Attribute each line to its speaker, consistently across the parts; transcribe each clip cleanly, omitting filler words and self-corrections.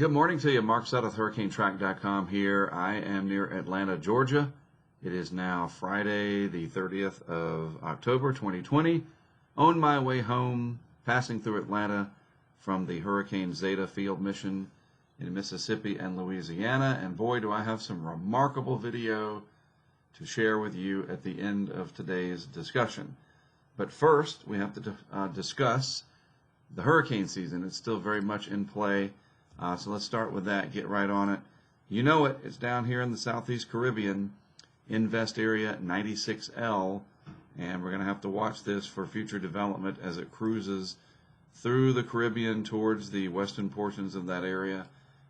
Speaker 1: Good morning to you. Mark Zeta with HurricaneTrack.com here. I am near Atlanta, Georgia. It is now Friday, the 30th of October, 2020. On my way home, passing through Atlanta from the Hurricane Zeta field mission in Mississippi and Louisiana. And boy, do I have some remarkable video to share with you at the end of today's discussion. But first, we have to discuss the hurricane season. It's still very much in play. So let's start with that, get right on it. You know it, it's down here in the Southeast Caribbean, Invest Area 96L, and we're going to have to watch this for future development as it cruises through the Caribbean towards the western portions of that area,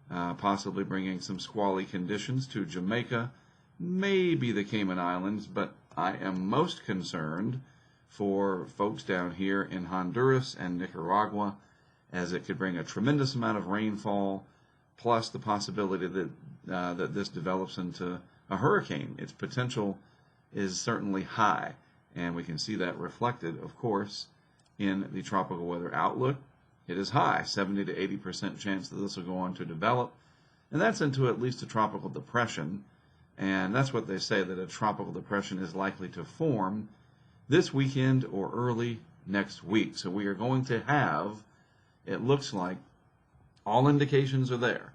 Speaker 1: possibly bringing some squally conditions to Jamaica, maybe the Cayman Islands, but I am most concerned for folks down here in Honduras and Nicaragua, as it could bring a tremendous amount of rainfall, plus the possibility that that this develops into a hurricane. Its potential is certainly high, and we can see that reflected, of course, in the tropical weather outlook. It is high, 70 to 80% chance that this will go on to develop, and that's into at least a tropical depression, and that's what they say, that a tropical depression is likely to form this weekend or early next week. So we are going to have, it looks like, all indications are there.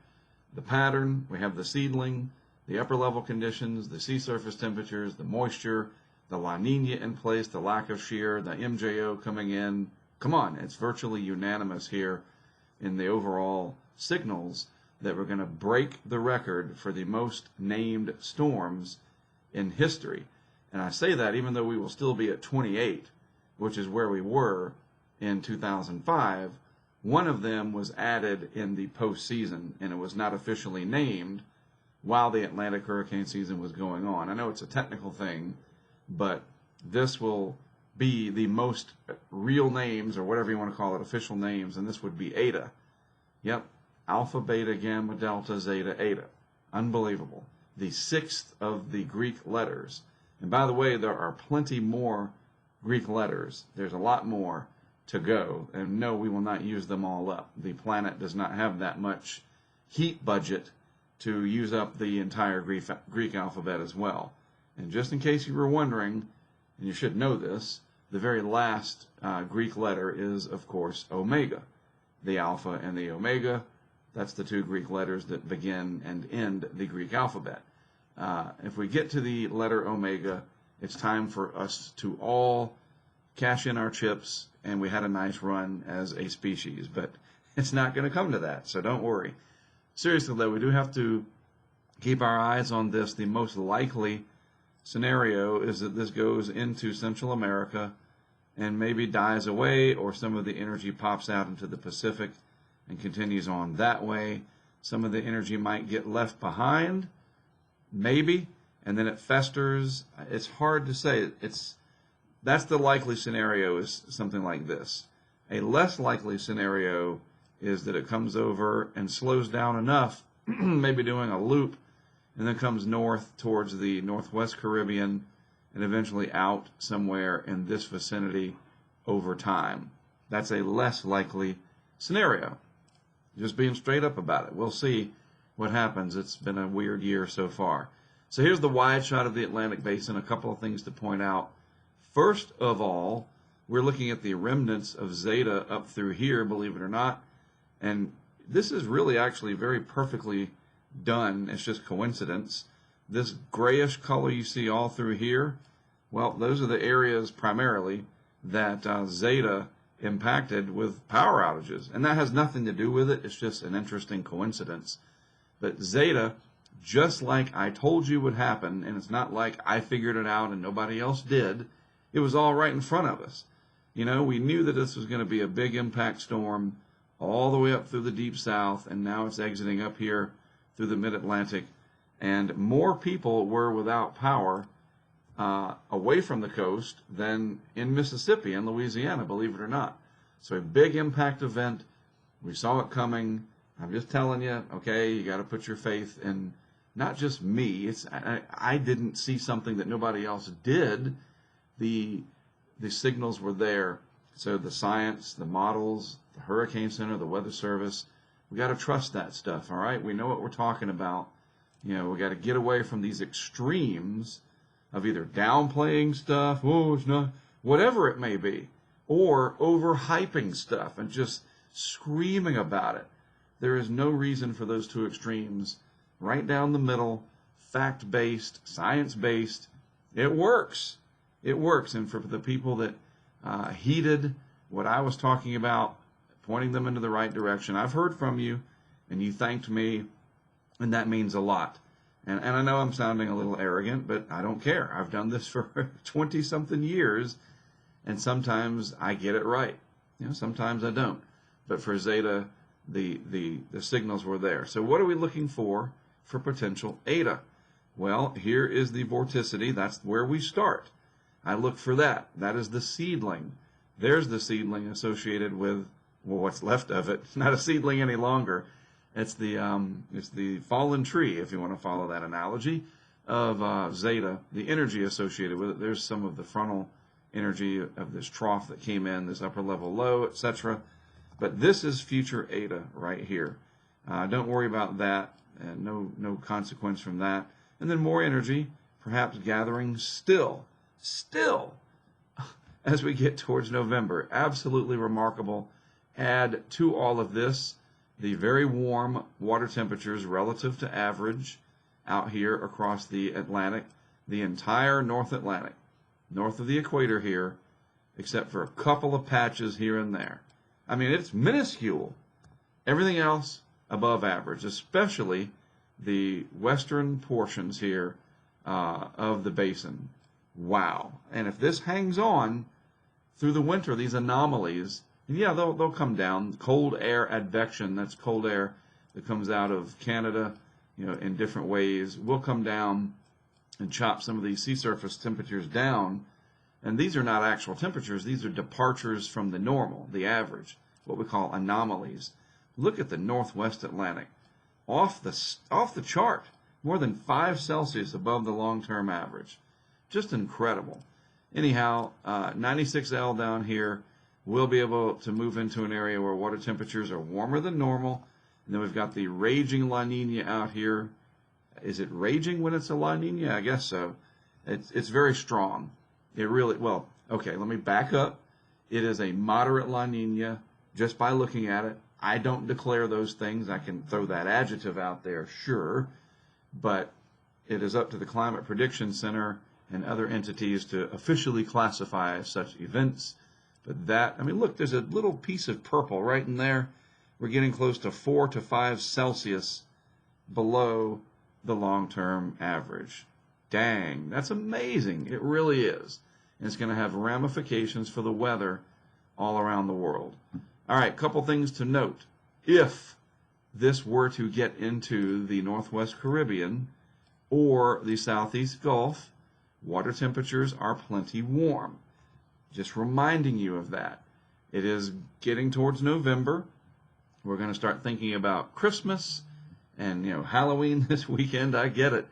Speaker 1: The pattern, we have the seedling, the upper level conditions, the sea surface temperatures, the moisture, the La Nina in place, the lack of shear, the MJO coming in. Come on, it's virtually unanimous here in the overall signals that we're going to break the record for the most named storms in history. And I say that even though we will still be at 28, which is where we were in 2005. One of them was added in the postseason, and it was not officially named while the Atlantic hurricane season was going on. I know it's a technical thing, but this will be the most real names, or whatever you want to call it, official names, and this would be Eta. Yep, Alpha, Beta, Gamma, Delta, Zeta, Eta. Unbelievable. The sixth of the Greek letters. And by the way, there are plenty more Greek letters. There's a lot more to go, and no, we will not use them all up. The planet does not have that much heat budget to use up the entire Greek alphabet as well. And just in case you were wondering, and you should know this, the very last Greek letter is, of course, Omega. The Alpha and the Omega, that's the two Greek letters that begin and end the Greek alphabet. If we get to the letter Omega, it's time for us to all cash in our chips, and we had a nice run as a species. But it's not going to come to that, so don't worry. Seriously, though, we do have to keep our eyes on this. The most likely scenario is that this goes into Central America and maybe dies away, or some of the energy pops out into the Pacific and continues on that way. Some of the energy might get left behind, maybe, and then it festers. It's hard to say. That's the likely scenario, is something like this. A less likely scenario is that it comes over and slows down enough, maybe doing a loop, and then comes north towards the Northwest Caribbean and eventually out somewhere in this vicinity over time. That's a less likely scenario. Just being straight up about it. We'll see what happens. It's been a weird year so far. So here's the wide shot of the Atlantic Basin. A couple of things to point out. First of all, we're looking at the remnants of Zeta up through here, believe it or not. And this is really actually very perfectly done. It's just coincidence. This grayish color you see all through here, well, those are the areas primarily that Zeta impacted with power outages. And that has nothing to do with it. It's just an interesting coincidence. But Zeta, just like I told you would happen, and it's not like I figured it out and nobody else did, it was all right in front of us. You know, we knew that this was going to be a big impact storm all the way up through the deep south, and now it's exiting up here through the mid-Atlantic. And more people were without power away from the coast than in Mississippi and Louisiana, believe it or not. So a big impact event. We saw it coming. I'm just telling you, okay, you got to put your faith in not just me. I didn't see something that nobody else did. The signals were there. So the science, the models, the Hurricane Center, the Weather Service, We got to trust that stuff, all right? We know what we're talking about. You know, we got to get away from these extremes of either downplaying stuff, oh, it's not, whatever it may be, or overhyping stuff and just screaming about it. There is no reason for those two extremes. Right down the middle, fact-based, science-based, it works. It works. And for the people that heeded what I was talking about, pointing them into the right direction, I've heard from you, and you thanked me, and that means a lot. And I know I'm sounding a little arrogant, but I don't care. I've done this for 20-something years, and sometimes I get it right. You know, sometimes I don't. But for Zeta, the signals were there. So what are we looking for potential Eta? Well, here is the vorticity. That's where we start. I look for that. That is the seedling. There's the seedling associated with, well, what's left of it. It's not a seedling any longer. It's the fallen tree, if you want to follow that analogy, of Zeta, the energy associated with it. There's some of the frontal energy of this trough that came in, this upper level low, etc. But this is future Eta right here. Don't worry about that, and no consequence from that. And then more energy, perhaps gathering still, as we get towards November. Absolutely remarkable. Add to all of this the very warm water temperatures relative to average out here across the Atlantic, the entire North Atlantic, north of the equator here, except for a couple of patches here and there. I mean, it's minuscule. Everything else above average, especially the western portions here of the basin. Wow. And if this hangs on through the winter, these anomalies, and yeah, they'll come down. Cold air advection, that's cold air that comes out of Canada, you know, in different ways, will come down and chop some of these sea surface temperatures down. And these are not actual temperatures. These are departures from the normal, the average, what we call anomalies. Look at the Northwest Atlantic. Off the chart, more than 5 Celsius above the long-term average. Just incredible. Anyhow, 96L down here, we'll be able to move into an area where water temperatures are warmer than normal. And then we've got the raging La Nina out here. Is it raging when it's a La Nina? I guess so. It's very strong. It really, well, okay, let me back up. It is a moderate La Nina just by looking at it. I don't declare those things. I can throw that adjective out there, sure. But it is up to the Climate Prediction Center and other entities to officially classify such events. But that, I mean, look, there's a little piece of purple right in there. We're getting close to 4 to 5 Celsius below the long-term average. Dang, that's amazing. It really is. And it's going to have ramifications for the weather all around the world. All right, couple things to note. If this were to get into the Northwest Caribbean or the Southeast Gulf, water temperatures are plenty warm. Just reminding you of that. It is getting towards November. We're going to start thinking about Christmas and, you know, Halloween this weekend. I get it.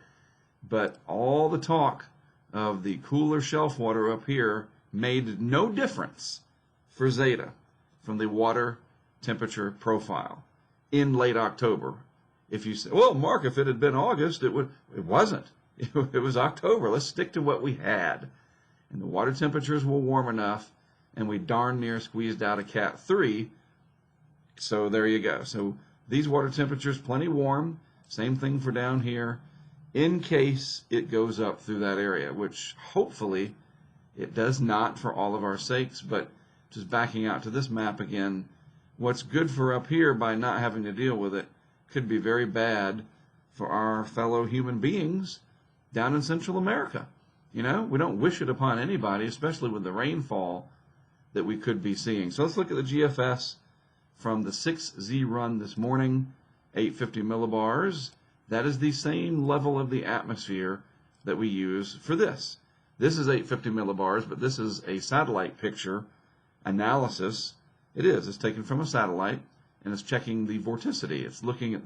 Speaker 1: But all the talk of the cooler shelf water up here made no difference for Zeta from the water temperature profile in late October. If you say, well, Mark, if it had been August, it wasn't. It was October. Let's stick to what we had. And the water temperatures were warm enough, and we darn near squeezed out a Cat 3. So there you go. So these water temperatures plenty warm. Same thing for down here, in case it goes up through that area, which hopefully it does not for all of our sakes. But just backing out to this map again, what's good for up here by not having to deal with it could be very bad for our fellow human beings down in Central America. You know, we don't wish it upon anybody, especially with the rainfall that we could be seeing. So let's look at the GFS from the 6Z run this morning, 850 millibars. That is the same level of the atmosphere that we use for this. This is 850 millibars, but this is a satellite picture analysis. It's taken from a satellite, and it's checking the vorticity. It's looking at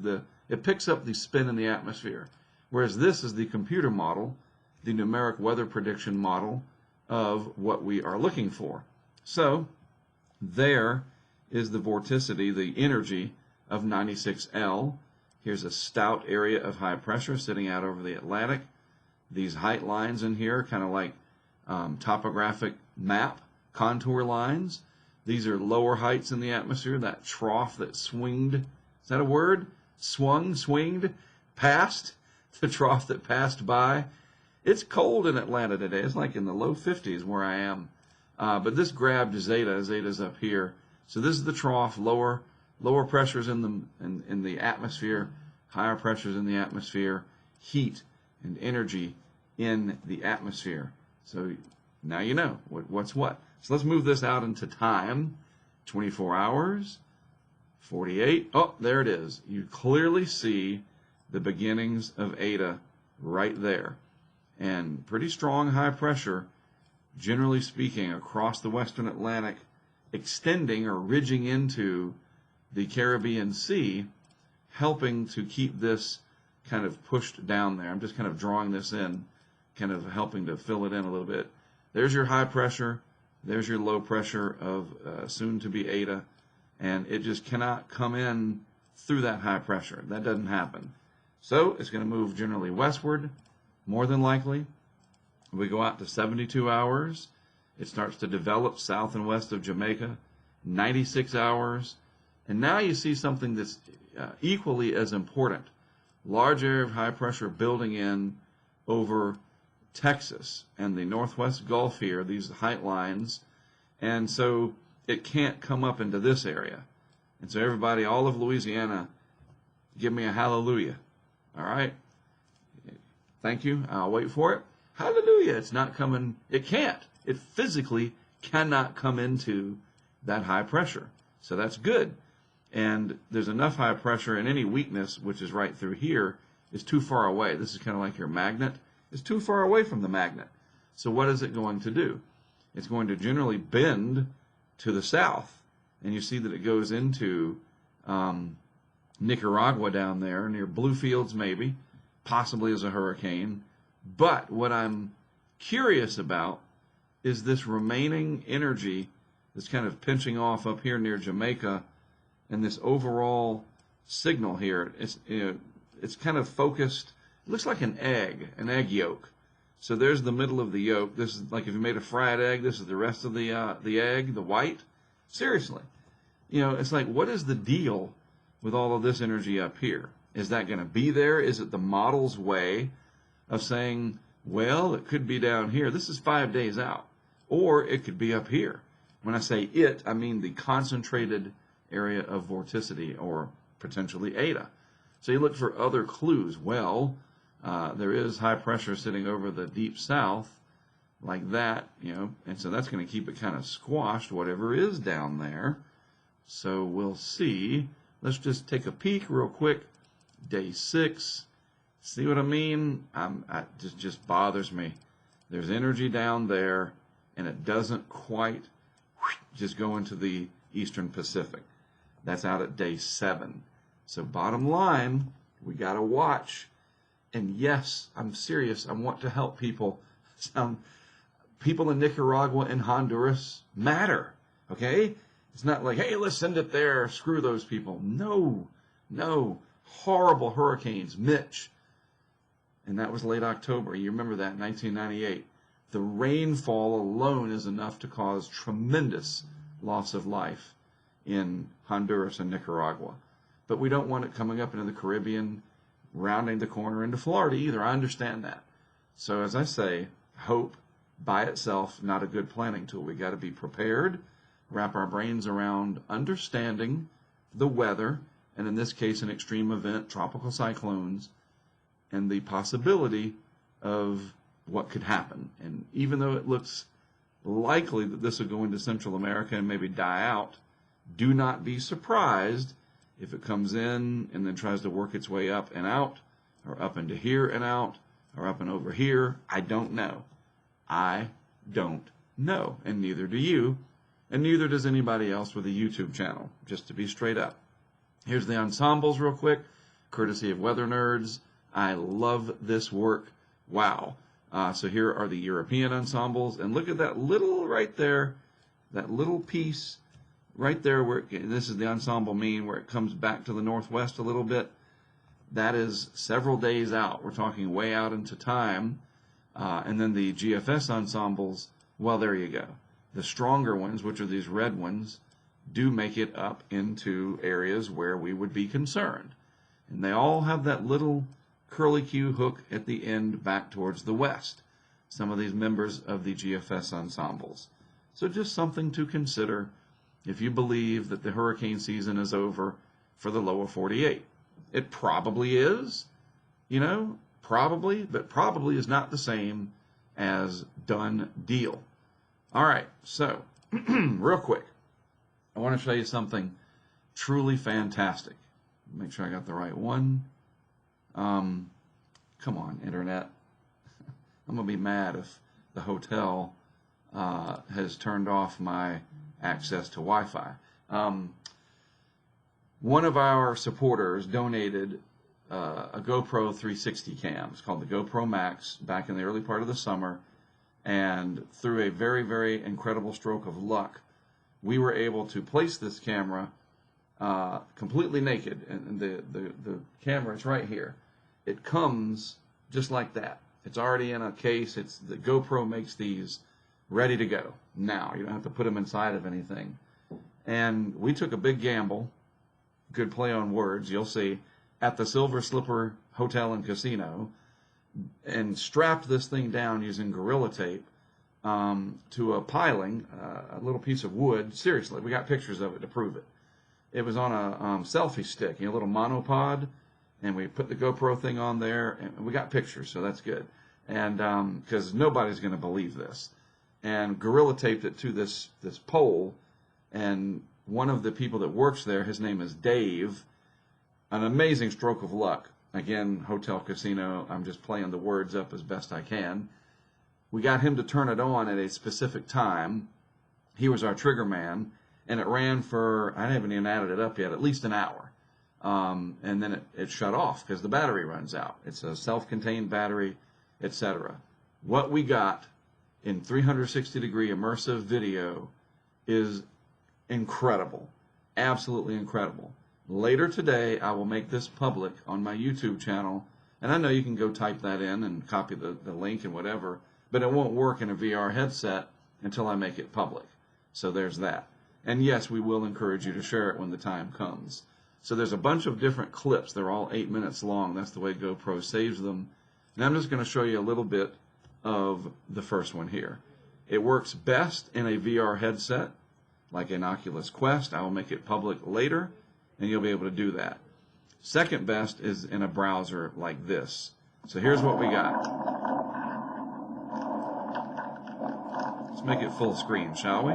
Speaker 1: it picks up the spin in the atmosphere. Whereas this is the computer model, the numeric weather prediction model of what we are looking for. So there is the vorticity, the energy of 96L. Here's a stout area of high pressure sitting out over the Atlantic. These height lines in here, kind of like topographic map contour lines. These are lower heights in the atmosphere, that trough that swinged. Is that a word? Swinged, passed, the trough that passed by. It's cold in Atlanta today. It's like in the low 50s where I am. But this grabbed Zeta. Zeta's up here. So this is the trough, lower pressures in the atmosphere, higher pressures in the atmosphere, heat and energy in the atmosphere. So now you know what's what. So let's move this out into time. 24 hours, 48. Oh, there it is. You clearly see the beginnings of Eta right there. And pretty strong high pressure, generally speaking, across the western Atlantic, extending or ridging into the Caribbean Sea, helping to keep this kind of pushed down there. I'm just kind of drawing this in, kind of helping to fill it in a little bit. There's your high pressure. There's your low pressure of soon-to-be Eta. And it just cannot come in through that high pressure. That doesn't happen. So it's going to move generally westward, more than likely. We go out to 72 hours. It starts to develop south and west of Jamaica, 96 hours. And now you see something that's equally as important. Large area of high pressure building in over Texas and the northwest Gulf here, these height lines. And so it can't come up into this area. And so everybody, all of Louisiana, give me a hallelujah. All right? Thank you. I'll wait for it. Hallelujah. It's not coming. It can't. It physically cannot come into that high pressure. So that's good. And there's enough high pressure, and any weakness, which is right through here, is too far away. This is kind of like your magnet. It's too far away from the magnet. So what is it going to do? It's going to generally bend to the south. And you see that it goes into Nicaragua down there, near Bluefields maybe, possibly as a hurricane. But what I'm curious about is this remaining energy that's kind of pinching off up here near Jamaica, and this overall signal here. It's kind of focused. It looks like an egg yolk. So there's the middle of the yolk. This is like if you made a fried egg, this is the rest of the egg, the white. Seriously. It's like, what is the deal with all of this energy up here? Is that going to be there? Is it the model's way of saying, well, it could be down here. This is 5 days out. Or it could be up here. When I say it, I mean the concentrated area of vorticity, or potentially Eta. So you look for other clues. Well, there is high pressure sitting over the deep south, like that, and so that's going to keep it kind of squashed, whatever is down there. So we'll see. Let's just take a peek real quick. Day 6. See what I mean? It just bothers me. There's energy down there, and it doesn't quite just go into the Eastern Pacific. That's out at day 7. So bottom line, we got to watch. And yes, I'm serious. I want to help people. Some people in Nicaragua and Honduras matter. Okay? It's not like, hey, let's send it there. Screw those people. No. Horrible hurricanes. Mitch. And that was late October. You remember that, 1998. The rainfall alone is enough to cause tremendous loss of life in Honduras and Nicaragua. But we don't want it coming up into the Caribbean, rounding the corner into Florida either. I understand that. So as I say, hope by itself, not a good planning tool. We got to be prepared, wrap our brains around understanding the weather, and in this case, an extreme event, tropical cyclones, and the possibility of what could happen. And even though it looks likely that this will go into Central America and maybe die out, do not be surprised if it comes in and then tries to work its way up and out, or up into here and out, or up and over here. I don't know. I don't know, and neither do you, and neither does anybody else with a YouTube channel, just to be straight up. Here's the ensembles real quick, courtesy of Weather Nerds. I love this work. Wow. So here are the European ensembles, and look at that little right there, that little piece right there where this is the ensemble mean, where it comes back to the northwest a little bit, that is several days out. We're talking way out into time. And then the GFS ensembles, well, there you go. The stronger ones, which are these red ones, do make it up into areas where we would be concerned. And they all have that little curlicue hook at the end back towards the west. Some of these members of the GFS ensembles. So just something to consider if you believe that the hurricane season is over for the lower 48. It probably is, you know, probably, but probably is not the same as done deal. All right, so real quick, I want to show you something truly fantastic. Make sure I got the right one. Come on, Internet. I'm going to be mad if the hotel has turned off my access to Wi-Fi. One of our supporters donated a GoPro 360 cam. It's called the GoPro Max back in the early part of the summer. And through a very, very incredible stroke of luck, we were able to place this camera completely naked. And the camera is right here. It comes just like that. It's already in a case. The GoPro makes these ready to go now. You don't have to put them inside of anything. And we took a big gamble, good play on words, you'll see, at the Silver Slipper Hotel and Casino, and strapped this thing down using Gorilla Tape to a piling, a little piece of wood. Seriously, we got pictures of it to prove it. It was on a selfie stick, a little monopod, and we put the GoPro thing on there, and we got pictures, so that's good. And because nobody's going to believe this. And Gorilla Taped it to this pole, and one of the people that works there, his name is Dave. An amazing stroke of luck. Again, hotel, casino, I'm just playing the words up as best I can. We got him to turn it on at a specific time. He was our trigger man, and it ran for, I haven't even added it up yet, at least an hour. And then it shut off because the battery runs out. It's a self-contained battery, etc. What we got in 360-degree immersive video is incredible, absolutely incredible. Later today, I will make this public on my YouTube channel, and I know you can go type that in and copy the link and whatever, but it won't work in a VR headset until I make it public. So there's that. And yes, we will encourage you to share it when the time comes. So there's a bunch of different clips. They're all 8 minutes long. That's the way GoPro saves them. And I'm just going to show you a little bit of the first one here. It works best in a VR headset, like an Oculus Quest. I will make it public later, and you'll be able to do that. Second best is in a browser like this. So here's what we got. Let's make it full screen, shall we?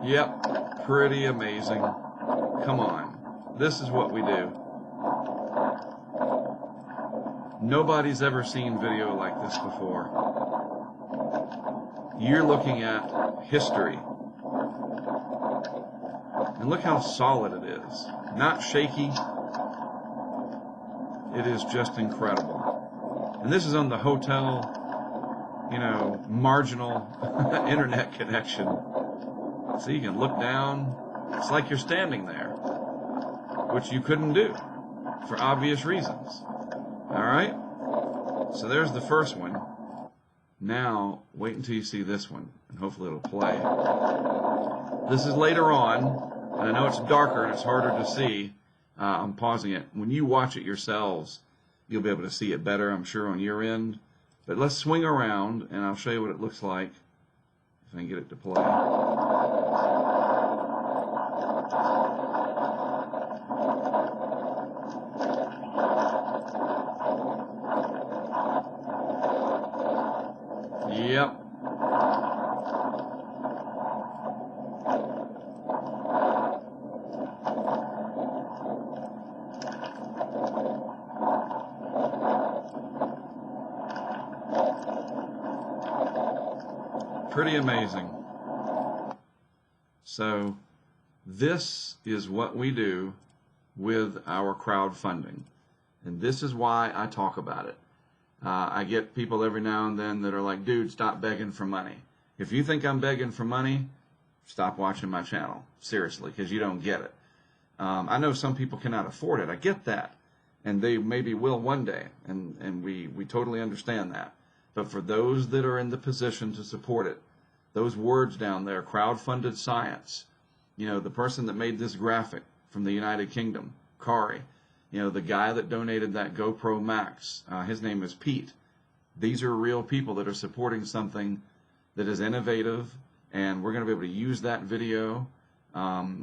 Speaker 1: Yep, pretty amazing. Come on. This is what we do. Nobody's ever seen video like this before. You're looking at history. And look how solid it is. Not shaky. It is just incredible. And this is on the hotel, marginal internet connection. So you can look down. It's like you're standing there, which you couldn't do for obvious reasons. All right? So there's the first one. Now, wait until you see this one, and hopefully it'll play. This is later on, and I know it's darker and it's harder to see. I'm pausing it. When you watch it yourselves, you'll be able to see it better, I'm sure, on your end. But let's swing around, and I'll show you what it looks like if I can get it to play. Yep. Pretty amazing. So this is what we do with our crowdfunding. And this is why I talk about it. I get people every now and then that are like, dude, stop begging for money. If you think I'm begging for money, stop watching my channel. Seriously, because you don't get it. I know some people cannot afford it. I get that. And they maybe will one day. And we totally understand that. But for those that are in the position to support it, those words down there, crowd-funded science, you know, the person that made this graphic from the United Kingdom, Kari, you know, the guy that donated that GoPro Max, his name is Pete. These are real people that are supporting something that is innovative, and we're going to be able to use that video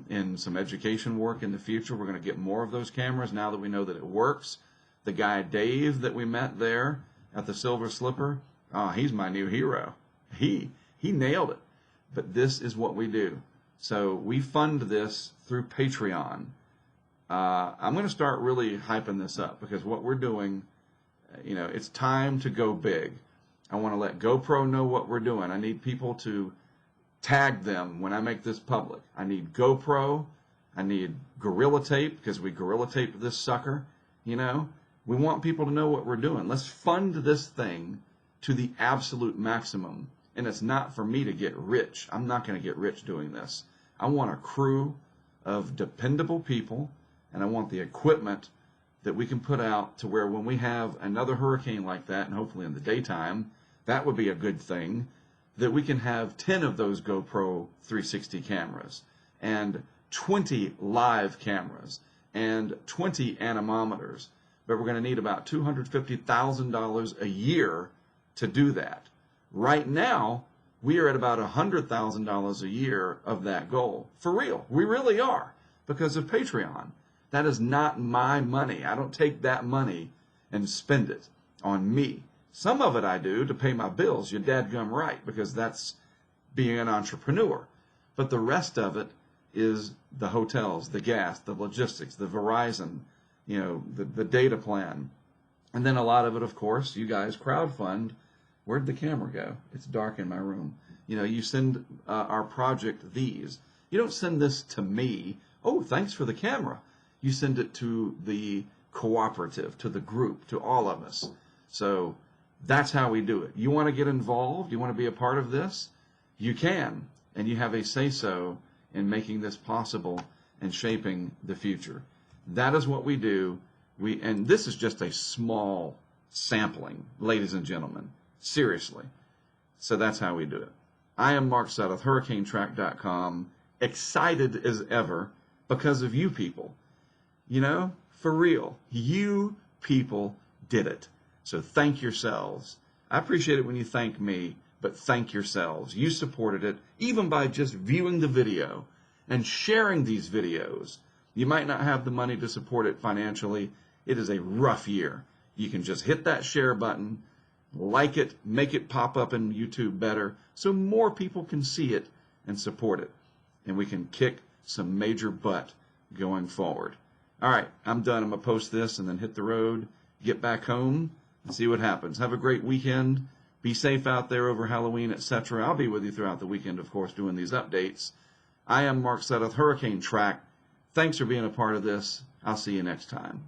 Speaker 1: in some education work in the future. We're going to get more of those cameras now that we know that it works. The guy Dave that we met there at the Silver Slipper, he's my new hero. He nailed it. But this is what we do. So we fund this through Patreon. I'm going to start really hyping this up because what we're doing, you know, it's time to go big. I want to let GoPro know what we're doing. I need people to tag them when I make this public. I need GoPro. I need Gorilla Tape because we Gorilla Tape this sucker. You know, we want people to know what we're doing. Let's fund this thing to the absolute maximum. And it's not for me to get rich. I'm not going to get rich doing this. I want a crew of dependable people, and I want the equipment that we can put out to where when we have another hurricane like that, and hopefully in the daytime, that would be a good thing, that we can have 10 of those GoPro 360 cameras, and 20 live cameras, and 20 anemometers. But we're going to need about $250,000 a year to do that. Right now, we are at about $100,000 a year of that goal. For real. We really are. Because of Patreon. That is not my money. I don't take that money and spend it on me. Some of it I do to pay my bills. You're dadgum right, because that's being an entrepreneur. But the rest of it is the hotels, the gas, the logistics, the Verizon, you know, the data plan. And then a lot of it, of course, you guys crowdfund. Where'd the camera go? It's dark in my room. You know, you send our project these. You don't send this to me. Oh, thanks for the camera. You send it to the cooperative, to the group, to all of us. So that's how we do it. You want to get involved? You want to be a part of this? You can. And you have a say-so in making this possible and shaping the future. That is what we do. And this is just a small sampling, ladies and gentlemen. Seriously. So that's how we do it. I am Mark Zeta, HurricaneTrack.com, excited as ever because of you people. You know, for real, you people did it. So thank yourselves. I appreciate it when you thank me, but thank yourselves. You supported it, even by just viewing the video and sharing these videos. You might not have the money to support it financially. It is a rough year. You can just hit that share button, like it, make it pop up in YouTube better so more people can see it and support it. And we can kick some major butt going forward. All right, I'm done. I'm going to post this and then hit the road, get back home, and see what happens. Have a great weekend. Be safe out there over Halloween, etc. I'll be with you throughout the weekend, of course, doing these updates. I am Mark Zeta, Hurricane Track. Thanks for being a part of this. I'll see you next time.